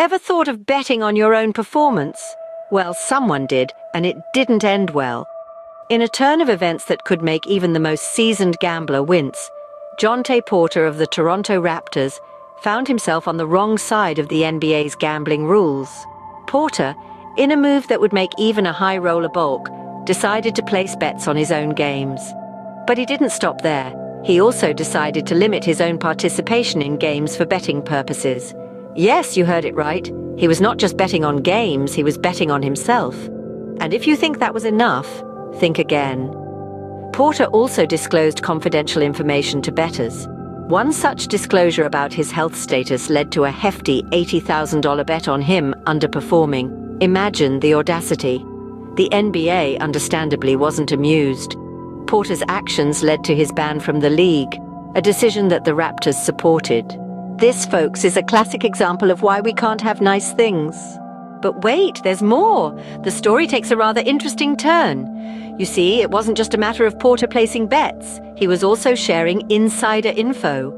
Ever thought of betting on your own performance? Well, someone did, and it didn't end well. In a turn of events that could make even the most seasoned gambler wince, Jontay Porter of the Toronto Raptors found himself on the wrong side of the NBA's gambling rules. Porter, in a move that would make even a high roller balk, decided to place bets on his own games. But he didn't stop there. He also decided to limit his own participation in games for betting purposes. Yes, you heard it right. He was not just betting on games, he was betting on himself. And if you think that was enough, think again. Porter also disclosed confidential information to bettors. One such disclosure about his health status led to a hefty $80,000 bet on him underperforming. Imagine the audacity. The NBA, understandably, wasn't amused. Porter's actions led to his ban from the league, a decision that the Raptors supported. This, folks, is a classic example of why we can't have nice things. But wait, there's more. The story takes a rather interesting turn. You see, it wasn't just a matter of Porter placing bets. He was also sharing insider info.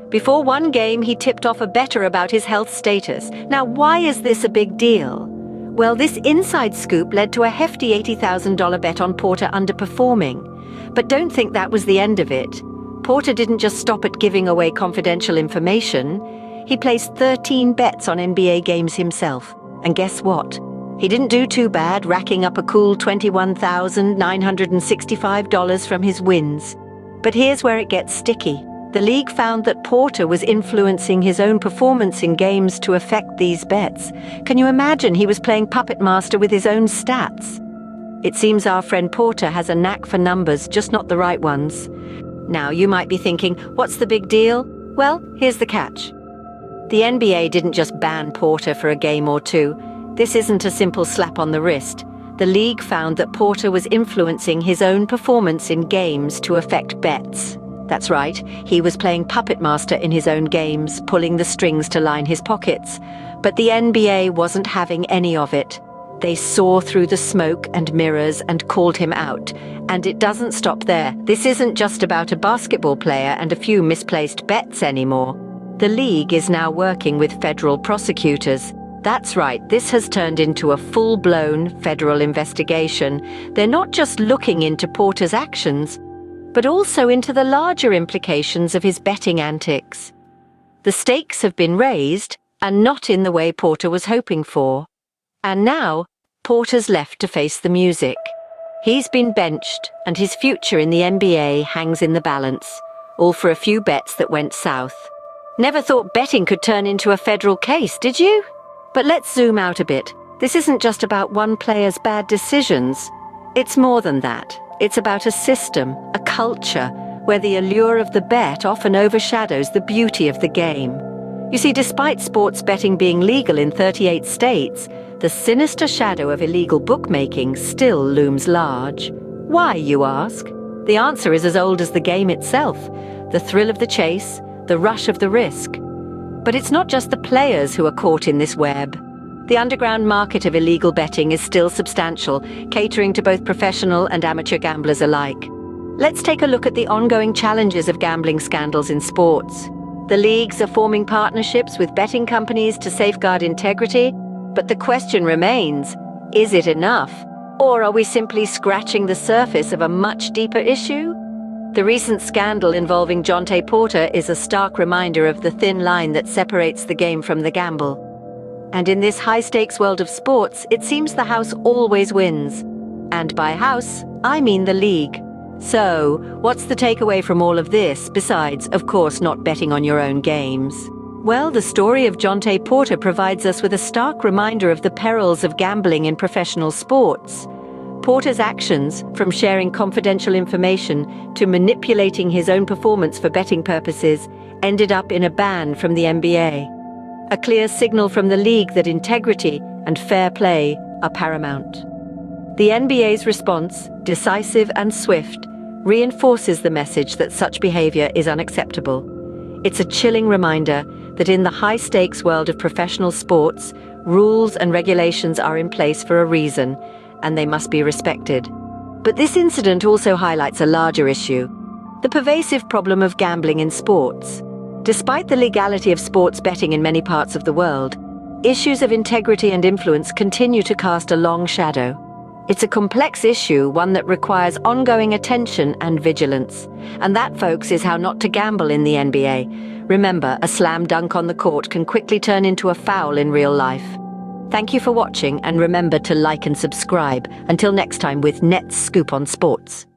Before one game, he tipped off a bettor about his health status. Now, why is this a big deal? Well, this inside scoop led to a hefty $80,000 bet on Porter underperforming. But don't think that was the end of it. Porter didn't just stop at giving away confidential information. He placed 13 bets on NBA games himself. And guess what? He didn't do too bad, racking up a cool $21,965 from his wins. But here's where it gets sticky. The league found that Porter was influencing his own performance in games to affect these bets. Can you imagine? He was playing puppet master with his own stats. It seems our friend Porter has a knack for numbers, just not the right ones. Now, you might be thinking, what's the big deal? Well, here's the catch. The NBA didn't just ban Porter for a game or two. This isn't a simple slap on the wrist. The league found that Porter was influencing his own performance in games to affect bets. That's right, he was playing puppet master in his own games, pulling the strings to line his pockets. But the NBA wasn't having any of it. They saw through the smoke and mirrors and called him out. And it doesn't stop there. This isn't just about a basketball player and a few misplaced bets anymore. The league is now working with federal prosecutors. That's right, this has turned into a full-blown federal investigation. They're not just looking into Porter's actions, but also into the larger implications of his betting antics. The stakes have been raised, and not in the way Porter was hoping for. And now, Porter's left to face the music. He's been benched, and his future in the NBA hangs in the balance, all for a few bets that went south. Never thought betting could turn into a federal case, did you? But let's zoom out a bit. This isn't just about one player's bad decisions. It's more than that. It's about a system, a culture, where the allure of the bet often overshadows the beauty of the game. You see, despite sports betting being legal in 38 states, the sinister shadow of illegal bookmaking still looms large. Why, you ask? The answer is as old as the game itself. The thrill of the chase, the rush of the risk. But it's not just the players who are caught in this web. The underground market of illegal betting is still substantial, catering to both professional and amateur gamblers alike. Let's take a look at the ongoing challenges of gambling scandals in sports. The leagues are forming partnerships with betting companies to safeguard integrity, but the question remains, is it enough? Or are we simply scratching the surface of a much deeper issue? The recent scandal involving Jontay Porter is a stark reminder of the thin line that separates the game from the gamble. And in this high-stakes world of sports, it seems the house always wins. And by house, I mean the league. So, what's the takeaway from all of this, besides, of course, not betting on your own games? Well, the story of Jontay Porter provides us with a stark reminder of the perils of gambling in professional sports. Porter's actions, from sharing confidential information to manipulating his own performance for betting purposes, ended up in a ban from the NBA. A clear signal from the league that integrity and fair play are paramount. The NBA's response, decisive and swift, reinforces the message that such behavior is unacceptable. It's a chilling reminder that in the high-stakes world of professional sports, rules and regulations are in place for a reason, and they must be respected. But this incident also highlights a larger issue: the pervasive problem of gambling in sports. Despite the legality of sports betting in many parts of the world, issues of integrity and influence continue to cast a long shadow. It's a complex issue, one that requires ongoing attention and vigilance. And that, folks, is how not to gamble in the NBA. Remember, a slam dunk on the court can quickly turn into a foul in real life. Thank you for watching, and remember to like and subscribe. Until next time with Net's Scoop on Sports.